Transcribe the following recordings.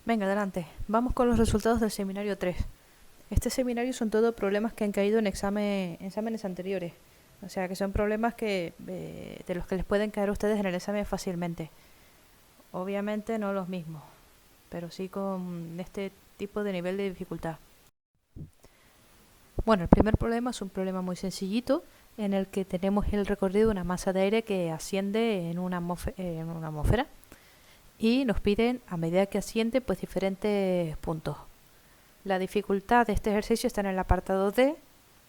Venga, adelante. Vamos con los resultados del seminario 3. Este seminario son todos problemas que han caído en exámenes anteriores. O sea, que son problemas de los que les pueden caer a ustedes en el examen fácilmente. Obviamente no los mismos, pero sí con este tipo de nivel de dificultad. Bueno, el primer problema es un problema muy sencillito, en el que tenemos el recorrido de una masa de aire que asciende en una atmósfera. Y nos piden, a medida que asciende, pues diferentes puntos. La dificultad de este ejercicio está en el apartado D,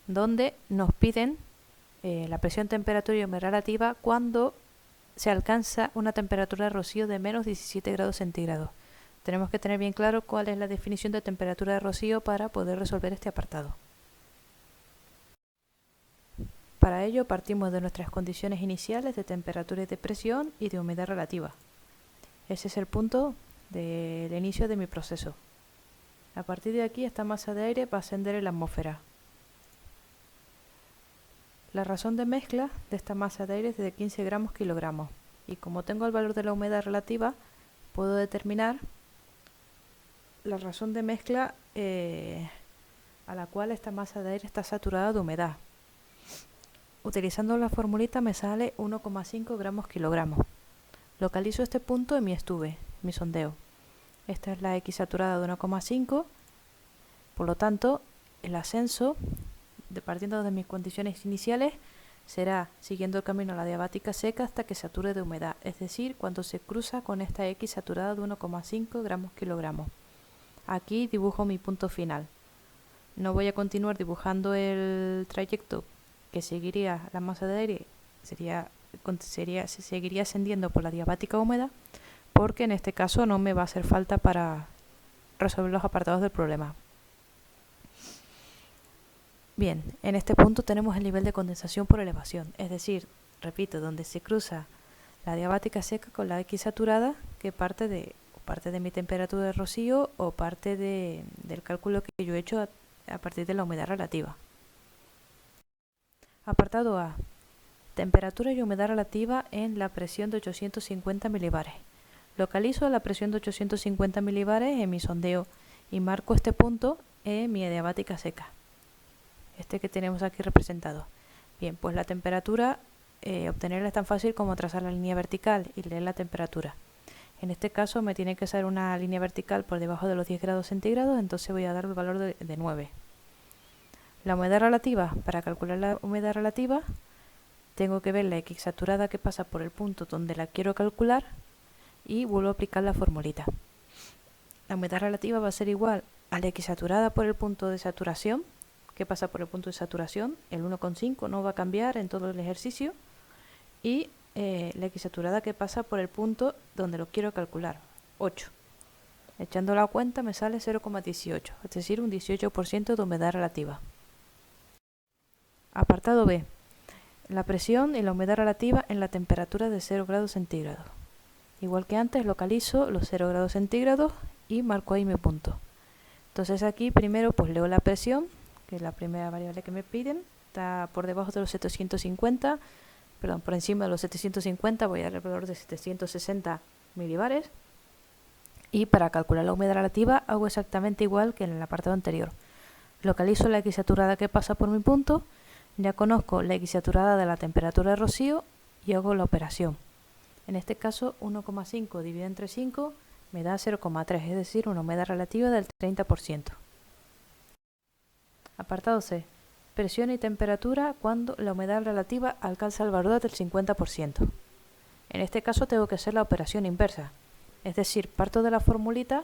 donde nos piden la presión, temperatura y humedad relativa cuando se alcanza una temperatura de rocío de menos 17 grados centígrados. Tenemos que tener bien claro cuál es la definición de temperatura de rocío para poder resolver este apartado. Para ello partimos de nuestras condiciones iniciales de temperatura y de presión y de humedad relativa. Ese es el punto del inicio de mi proceso. A partir de aquí, esta masa de aire va a ascender en la atmósfera. La razón de mezcla de esta masa de aire es de 15 gramos kilogramos. Y como tengo el valor de la humedad relativa, puedo determinar la razón de mezcla a la cual esta masa de aire está saturada de humedad. Utilizando la formulita me sale 1,5 gramos kilogramos. Localizo este punto en mi estuve, mi sondeo. Esta es la X saturada de 1,5, por lo tanto, el ascenso, partiendo de mis condiciones iniciales, será siguiendo el camino a la diabática seca hasta que sature de humedad, es decir, cuando se cruza con esta X saturada de 1,5 gramos kilogramos. Aquí dibujo mi punto final. No voy a continuar dibujando el trayecto que seguiría la masa de aire, se seguiría ascendiendo por la diabática húmeda, porque en este caso no me va a hacer falta para resolver los apartados del problema. Bien, en este punto tenemos el nivel de condensación por elevación, es decir, repito, donde se cruza la diabática seca con la X saturada, que parte de mi temperatura de rocío o parte del cálculo que yo he hecho a partir de la humedad relativa. Apartado A. Temperatura y humedad relativa en la presión de 850 milibares. Localizo la presión de 850 milibares en mi sondeo y marco este punto en mi diabática seca. Este que tenemos aquí representado. Bien, pues la temperatura, obtenerla es tan fácil como trazar la línea vertical y leer la temperatura. En este caso me tiene que ser una línea vertical por debajo de los 10 grados centígrados, entonces voy a dar el valor de 9. La humedad relativa, para calcular la humedad relativa, tengo que ver la X saturada que pasa por el punto donde la quiero calcular y vuelvo a aplicar la formulita. La humedad relativa va a ser igual a la X saturada por el punto de saturación, que pasa por el punto de saturación, el 1,5 no va a cambiar en todo el ejercicio, y la X saturada que pasa por el punto donde lo quiero calcular, 8. Echando la cuenta me sale 0,18, es decir, un 18% de humedad relativa. Apartado B. La presión y la humedad relativa en la temperatura de 0 grados centígrados. Igual que antes, localizo los 0 grados centígrados y marco ahí mi punto. Entonces aquí primero pues leo la presión, que es la primera variable que me piden, está por debajo de los 750, perdón, por encima de los 750, voy a dar el valor de 760 milibares. Y para calcular la humedad relativa hago exactamente igual que en el apartado anterior. Localizo la X saturada que pasa por mi punto, ya conozco la X saturada de la temperatura de rocío y hago la operación. En este caso 1,5 dividido entre 5 me da 0,3, es decir, una humedad relativa del 30%. Apartado C. Presión y temperatura cuando la humedad relativa alcanza el valor del 50%. En este caso tengo que hacer la operación inversa, es decir, parto de la formulita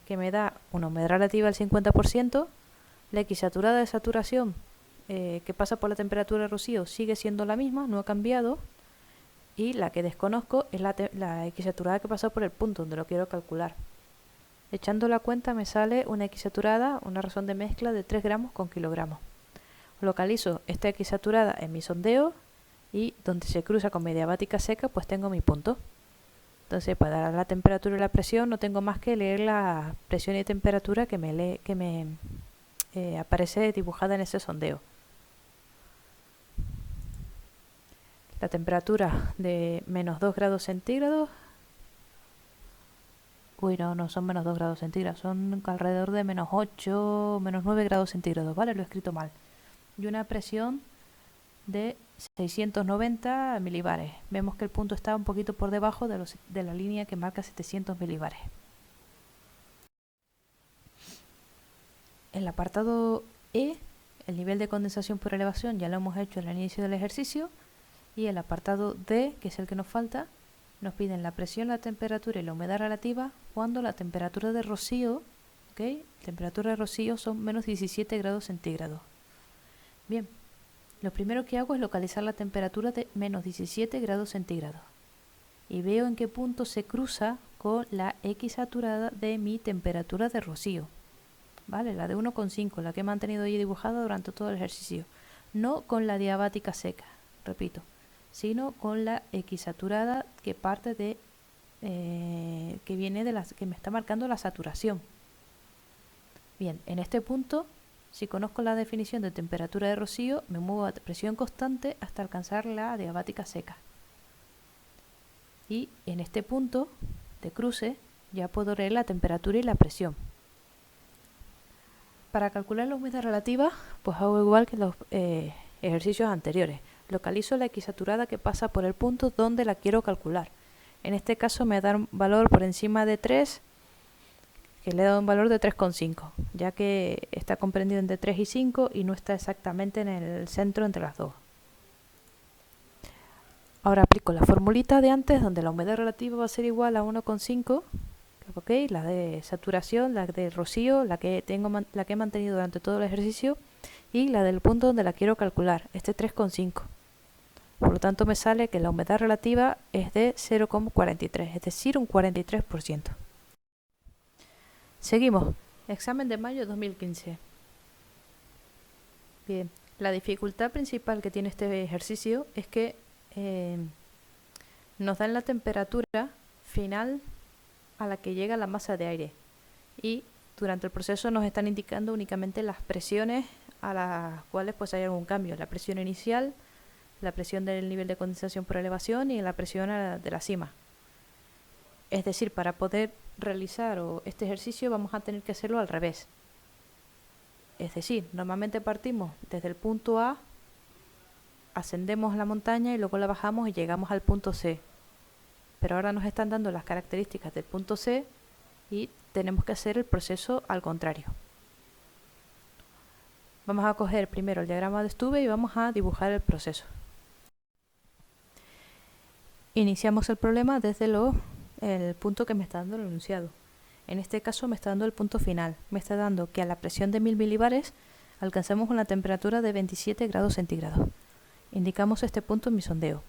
que me da una humedad relativa del 50%, la X saturada de saturación que pasa por la temperatura de rocío sigue siendo la misma, no ha cambiado, y la que desconozco es la X saturada que pasa por el punto donde lo quiero calcular. Echando la cuenta me sale una X saturada, una razón de mezcla de 3 gramos con kilogramos. Localizo esta X saturada en mi sondeo y donde se cruza con mi diabática seca pues tengo mi punto. Entonces para la temperatura y la presión no tengo más que leer la presión y temperatura que me aparece dibujada en ese sondeo. La temperatura de menos 2 grados centígrados, Uy, no, no son menos 2 grados centígrados, son alrededor de menos 8, menos 9 grados centígrados, ¿vale? Lo he escrito mal. Y una presión de 690 milibares. Vemos que el punto está un poquito por debajo de la línea que marca 700 milibares. El apartado E, el nivel de condensación por elevación, ya lo hemos hecho al inicio del ejercicio. Y el apartado D, que es el que nos falta, nos piden la presión, la temperatura y la humedad relativa cuando la temperatura de rocío, ¿ok? Temperatura de rocío son menos 17 grados centígrados. Bien, lo primero que hago es localizar la temperatura de menos 17 grados centígrados. Y veo en qué punto se cruza con la X saturada de mi temperatura de rocío. ¿Vale? La de 1,5, la que he mantenido ahí dibujada durante todo el ejercicio. No con la diabática seca, repito, sino con la X saturada que parte de que viene de que me está marcando la saturación. Bien, en este punto, si conozco la definición de temperatura de rocío, me muevo a presión constante hasta alcanzar la diabática seca. Y en este punto de cruce ya puedo leer la temperatura y la presión. Para calcular la humedad relativa, pues hago igual que los ejercicios anteriores. Localizo la X saturada que pasa por el punto donde la quiero calcular. En este caso me da un valor por encima de 3, que le he dado un valor de 3,5, ya que está comprendido entre 3 y 5 y no está exactamente en el centro entre las dos. Ahora aplico la formulita de antes, donde la humedad relativa va a ser igual a 1,5, ¿ok? La de saturación, la de rocío, la que he mantenido durante todo el ejercicio, y la del punto donde la quiero calcular, este 3,5. Por lo tanto me sale que la humedad relativa es de 0,43, es decir, un 43%. Seguimos. Examen de mayo de 2015. Bien, la dificultad principal que tiene este ejercicio es que nos dan la temperatura final a la que llega la masa de aire, y durante el proceso nos están indicando únicamente las presiones a las cuales pues hay algún cambio: la presión inicial, la presión del nivel de condensación por elevación y la presión de la cima. Es decir, para poder realizar este ejercicio vamos a tener que hacerlo al revés. Es decir, normalmente partimos desde el punto A, ascendemos la montaña y luego la bajamos y llegamos al punto C. Pero ahora nos están dando las características del punto C y tenemos que hacer el proceso al contrario. Vamos a coger primero el diagrama de Stube y vamos a dibujar el proceso. Iniciamos el problema desde el punto que me está dando el enunciado. En este caso me está dando el punto final. Me está dando que a la presión de 1000 milibares alcanzamos una temperatura de 27 grados centígrados. Indicamos este punto en mi sondeo.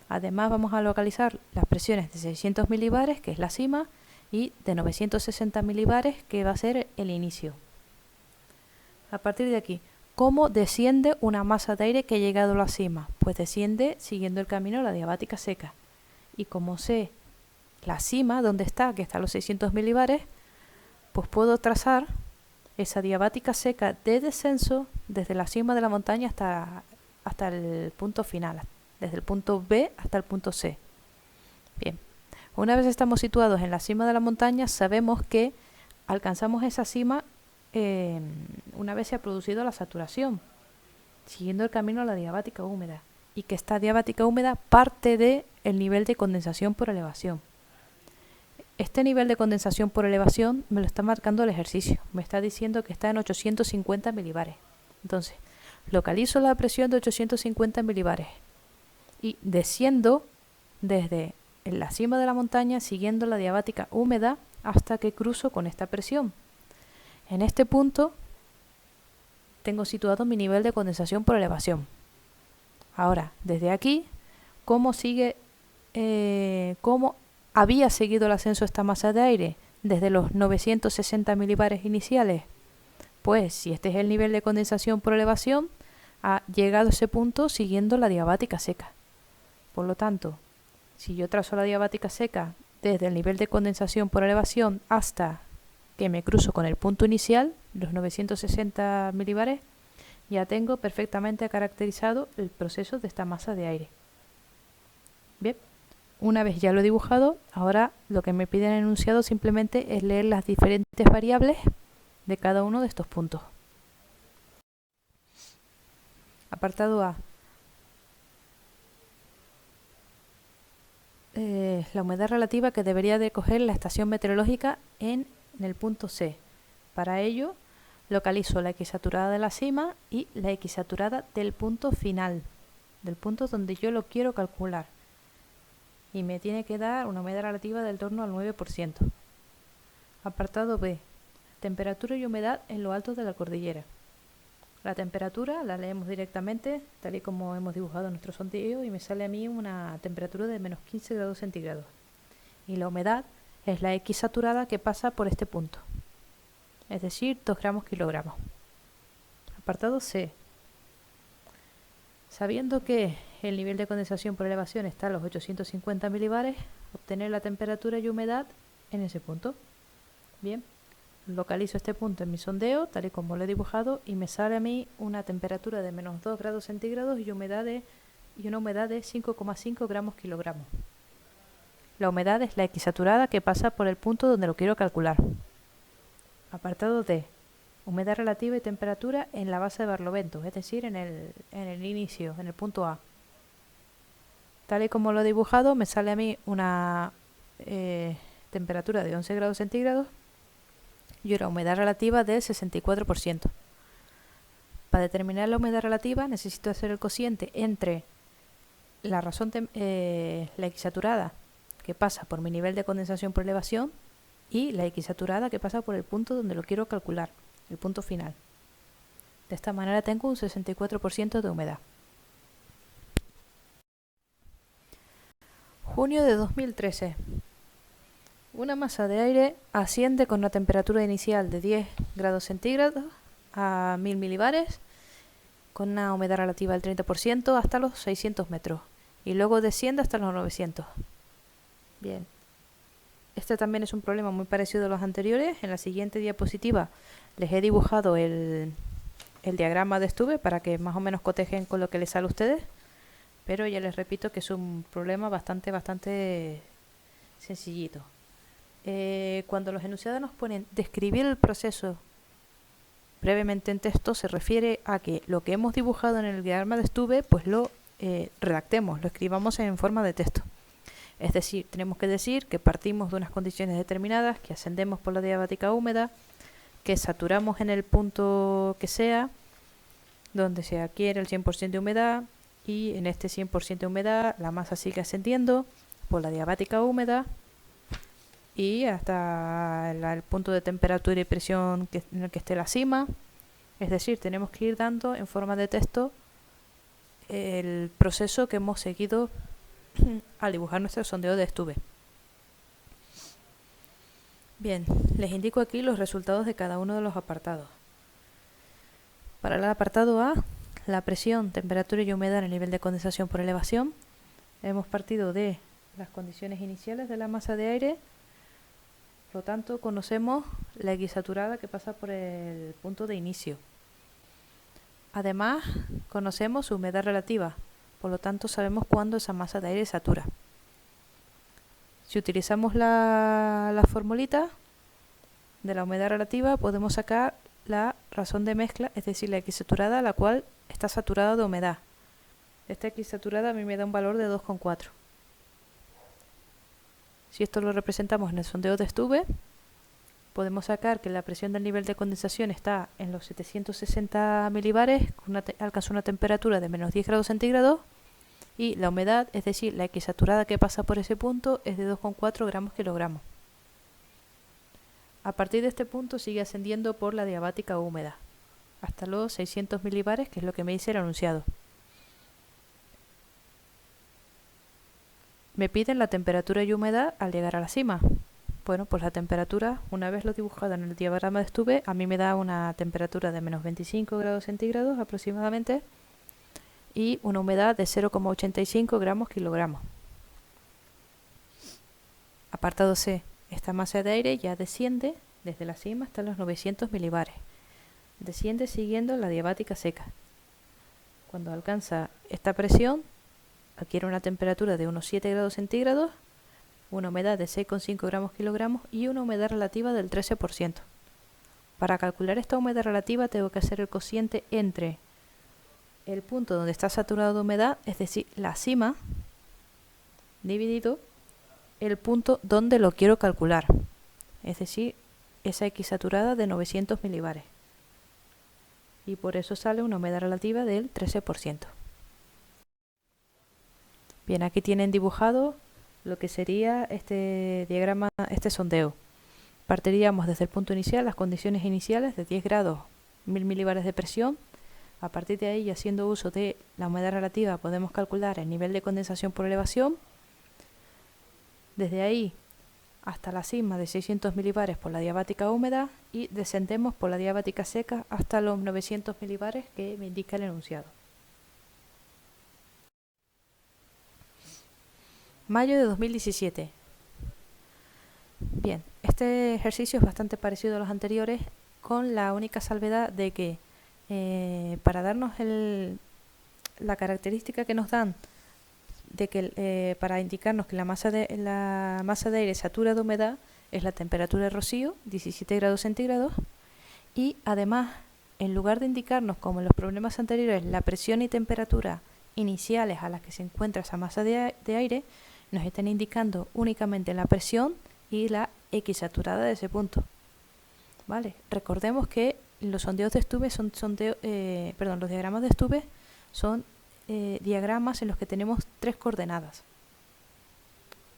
Además vamos a localizar las presiones de 600 milibares, que es la cima, y de 960 milibares, que va a ser el inicio. A partir de aquí, ¿cómo desciende una masa de aire que ha llegado a la cima? Pues desciende siguiendo el camino de la diabática seca. Y como sé la cima, ¿dónde está? Que está a los 600 milibares, pues puedo trazar esa diabática seca de descenso desde la cima de la montaña hasta el punto final, desde el punto B hasta el punto C. Bien, una vez estamos situados en la cima de la montaña, sabemos que alcanzamos esa cima una vez se ha producido la saturación, siguiendo el camino a la diabática húmeda, y que esta diabática húmeda parte del nivel de condensación por elevación. Este nivel de condensación por elevación me lo está marcando el ejercicio, me está diciendo que está en 850 milibares. Entonces, localizo la presión de 850 milibares y desciendo desde la cima de la montaña siguiendo la diabática húmeda hasta que cruzo con esta presión. En este punto tengo situado mi nivel de condensación por elevación. Ahora, desde aquí, ¿cómo había seguido el ascenso de esta masa de aire? Desde los 960 milibares iniciales. Pues si este es el nivel de condensación por elevación, ha llegado a ese punto siguiendo la diabática seca. Por lo tanto, si yo trazo la diabática seca desde el nivel de condensación por elevación hasta que me cruzo con el punto inicial, los 960 milibares, ya tengo perfectamente caracterizado el proceso de esta masa de aire. Bien, Una vez ya lo he dibujado, ahora lo que me pide en el enunciado simplemente es leer las diferentes variables de cada uno de estos puntos. Apartado A. La humedad relativa que debería de coger la estación meteorológica en el punto C. Para ello, localizo la X saturada de la cima y la X saturada del punto final, del punto donde yo lo quiero calcular. Y me tiene que dar una humedad relativa del torno al 9%. Apartado B. Temperatura y humedad en lo alto de la cordillera. La temperatura la leemos directamente, tal y como hemos dibujado nuestro sondeo, y me sale a mí una temperatura de menos 15 grados centígrados. Y la humedad es la X saturada que pasa por este punto, es decir, 2 gramos kilogramos. Apartado C. Sabiendo que el nivel de condensación por elevación está a los 850 milibares, obtener la temperatura y humedad en ese punto. Bien, localizo este punto en mi sondeo, tal y como lo he dibujado, y me sale a mí una temperatura de menos 2 grados centígrados y una humedad de 5,5 gramos kilogramos. La humedad es la X saturada que pasa por el punto donde lo quiero calcular. Apartado D. Humedad relativa y temperatura en la base de Barlovento, es decir, en el inicio, en el punto A. Tal y como lo he dibujado, me sale a mí una temperatura de 11 grados centígrados y una humedad relativa del 64%. Para determinar la humedad relativa necesito hacer el cociente entre la X saturada que pasa por mi nivel de condensación por elevación y la X saturada que pasa por el punto donde lo quiero calcular, el punto final. De esta manera tengo un 64% de humedad. Junio de 2013. Una masa de aire asciende con una temperatura inicial de 10 grados centígrados a 1000 milibares, con una humedad relativa del 30% hasta los 600 metros, y luego desciende hasta los 900. Bien. Este también es un problema muy parecido a los anteriores. En la siguiente diapositiva les he dibujado el diagrama de Stube para que más o menos cotejen con lo que les sale a ustedes. Pero ya les repito que es un problema bastante sencillito. Cuando los enunciados nos ponen describir el proceso brevemente en texto, se refiere a que lo que hemos dibujado en el diagrama de Stube, pues lo redactemos, lo escribamos en forma de texto. Es decir, tenemos que decir que partimos de unas condiciones determinadas, que ascendemos por la diabática húmeda, que saturamos en el punto que sea, donde se adquiere el 100% de humedad, y en este 100% de humedad la masa sigue ascendiendo por la diabática húmeda y hasta el punto de temperatura y presión en el que esté la cima. Es decir, tenemos que ir dando en forma de texto el proceso que hemos seguido al dibujar nuestro sondeo de Stube. Bien, les indico aquí los resultados de cada uno de los apartados. Para el apartado A, la presión, temperatura y humedad en el nivel de condensación por elevación, hemos partido de las condiciones iniciales de la masa de aire. Por lo tanto, conocemos la X saturada que pasa por el punto de inicio. Además, conocemos su humedad relativa. Por lo tanto, sabemos cuándo esa masa de aire satura. Si utilizamos la formulita de la humedad relativa, podemos sacar la razón de mezcla, es decir, la X saturada, la cual está saturada de humedad. Esta X saturada a mí me da un valor de 2,4. Si esto lo representamos en el sondeo de Stube, podemos sacar que la presión del nivel de condensación está en los 760 milibares, alcanza una temperatura de menos 10 grados centígrados, y la humedad, es decir, la X saturada que pasa por ese punto, es de 2,4 gramos kilogramos. A partir de este punto sigue ascendiendo por la diabática húmeda, hasta los 600 milibares, que es lo que me dice el enunciado. Me piden la temperatura y humedad al llegar a la cima. Bueno, pues la temperatura, una vez lo dibujado en el diagrama de Stube, a mí me da una temperatura de menos 25 grados centígrados aproximadamente y una humedad de 0,85 gramos kilogramos. Apartado C. Esta masa de aire ya desciende desde la cima hasta los 900 milibares. Desciende siguiendo la diabática seca. Cuando alcanza esta presión, adquiere una temperatura de unos 7 grados centígrados, una humedad de 6,5 gramos kilogramos y una humedad relativa del 13%. Para calcular esta humedad relativa tengo que hacer el cociente entre el punto donde está saturado de humedad, es decir, la cima, dividido el punto donde lo quiero calcular, es decir, esa X saturada de 900 milibares. Y por eso sale una humedad relativa del 13%. Bien, aquí tienen dibujado lo que sería este diagrama, este sondeo. Partiríamos desde el punto inicial, las condiciones iniciales de 10 grados, 1000 milibares de presión. A partir de ahí, y haciendo uso de la humedad relativa, podemos calcular el nivel de condensación por elevación. Desde ahí hasta la cima de 600 milibares por la diabática húmeda y descendemos por la diabática seca hasta los 900 milibares que me indica el enunciado. Mayo de 2017. Bien, este ejercicio es bastante parecido a los anteriores, con la única salvedad de que para darnos la característica que nos dan de que para indicarnos que la masa de aire satura de humedad es la temperatura de rocío, 17 grados centígrados, y además, en lugar de indicarnos, como en los problemas anteriores, la presión y temperatura iniciales a las que se encuentra esa masa de aire, nos están indicando únicamente la presión y la X saturada de ese punto. ¿Vale? Recordemos que los sondeos de Stube los diagramas de Stube son diagramas en los que tenemos 3 coordenadas.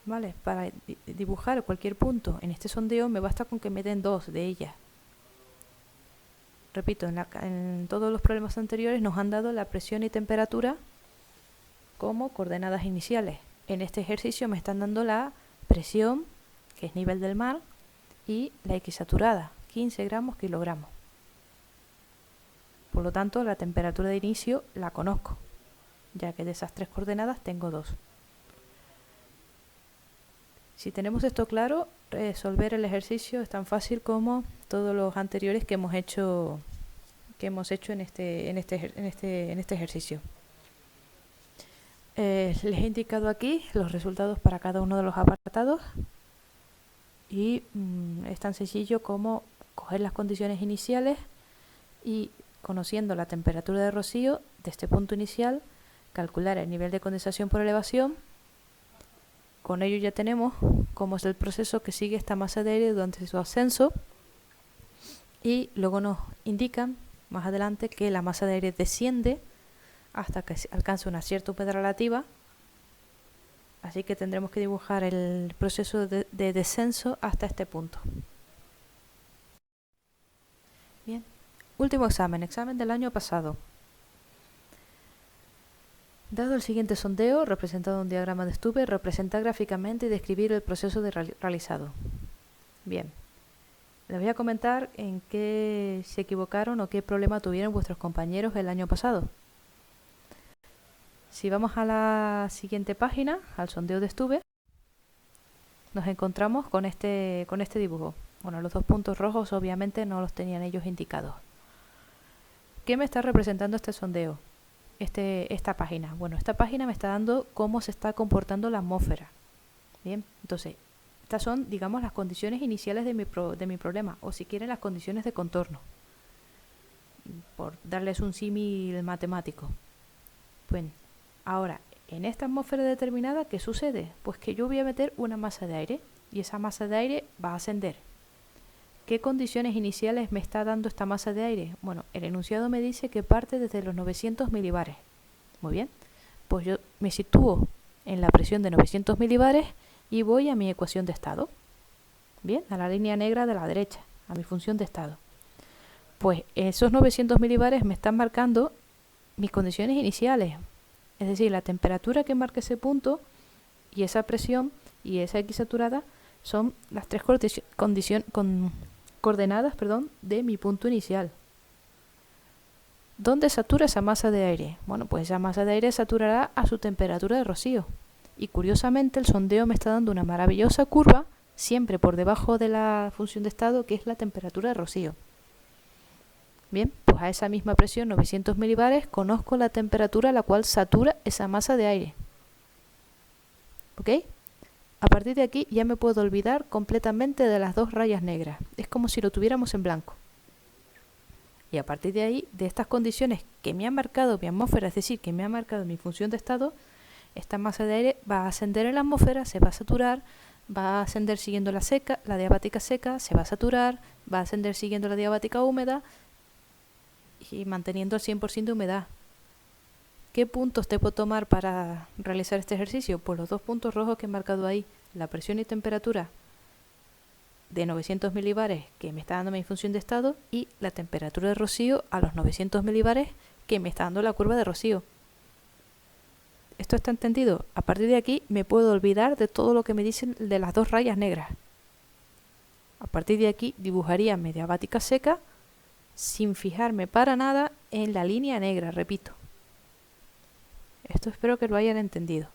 ¿Vale? Para dibujar cualquier punto en este sondeo me basta con que me den 2 de ellas. Repito, en todos los problemas anteriores nos han dado la presión y temperatura como coordenadas iniciales. En este ejercicio me están dando la presión, que es nivel del mar, y la X saturada, 15 gramos kilogramos. Por lo tanto, la temperatura de inicio la conozco, ya que de esas 3 coordenadas tengo 2. Si tenemos esto claro, resolver el ejercicio es tan fácil como todos los anteriores que hemos hecho en este ejercicio. Les he indicado aquí los resultados para cada uno de los apartados y es tan sencillo como coger las condiciones iniciales y, conociendo la temperatura de rocío de este punto inicial, calcular el nivel de condensación por elevación. Con ello ya tenemos cómo es el proceso que sigue esta masa de aire durante su ascenso, y luego nos indican más adelante que la masa de aire desciende hasta que alcance una cierta humedad relativa, así que tendremos que dibujar el proceso de descenso hasta este punto. Bien, último examen del año pasado. Dado el siguiente sondeo, representado en un diagrama de Stube, representar gráficamente y describir el proceso realizado. Bien, les voy a comentar en qué se equivocaron o qué problema tuvieron vuestros compañeros el año pasado. Si vamos a la siguiente página, al sondeo de Stube, nos encontramos con este dibujo. Bueno, los 2 puntos rojos obviamente no los tenían ellos indicados. ¿Qué me está representando este sondeo? Esta página. Bueno, esta página me está dando cómo se está comportando la atmósfera. Bien, entonces, estas son, digamos, las condiciones iniciales de mi problema, o si quieren, las condiciones de contorno, por darles un símil matemático. Pues, ahora, en esta atmósfera determinada, ¿qué sucede? Pues que yo voy a meter una masa de aire, y esa masa de aire va a ascender. ¿Qué condiciones iniciales me está dando esta masa de aire? Bueno, el enunciado me dice que parte desde los 900 milibares. Muy bien, pues yo me sitúo en la presión de 900 milibares y voy a mi ecuación de estado. Bien, a la línea negra de la derecha, a mi función de estado. Pues esos 900 milibares me están marcando mis condiciones iniciales. Es decir, la temperatura que marca ese punto y esa presión y esa X saturada son las 3 coordenadas de mi punto inicial. ¿Dónde satura esa masa de aire? Bueno, pues esa masa de aire saturará a su temperatura de rocío. Y curiosamente el sondeo me está dando una maravillosa curva, siempre por debajo de la función de estado, que es la temperatura de rocío. Bien, pues a esa misma presión, 900 milibares, conozco la temperatura a la cual satura esa masa de aire. ¿Ok? A partir de aquí ya me puedo olvidar completamente de las dos rayas negras. Es como si lo tuviéramos en blanco. Y a partir de ahí, de estas condiciones que me ha marcado mi atmósfera, es decir, que me ha marcado mi función de estado, esta masa de aire va a ascender en la atmósfera, se va a saturar, va a ascender siguiendo la diabática seca, se va a saturar, va a ascender siguiendo la diabática húmeda y manteniendo el 100% de humedad. ¿Qué puntos debo tomar para realizar este ejercicio? Pues los dos puntos rojos que he marcado ahí, la presión y temperatura de 900 milibares que me está dando mi función de estado y la temperatura de rocío a los 900 milibares que me está dando la curva de rocío. ¿Esto está entendido? A partir de aquí me puedo olvidar de todo lo que me dicen de las dos rayas negras. A partir de aquí dibujaría mi diabática seca sin fijarme para nada en la línea negra, repito. Esto espero que lo hayan entendido.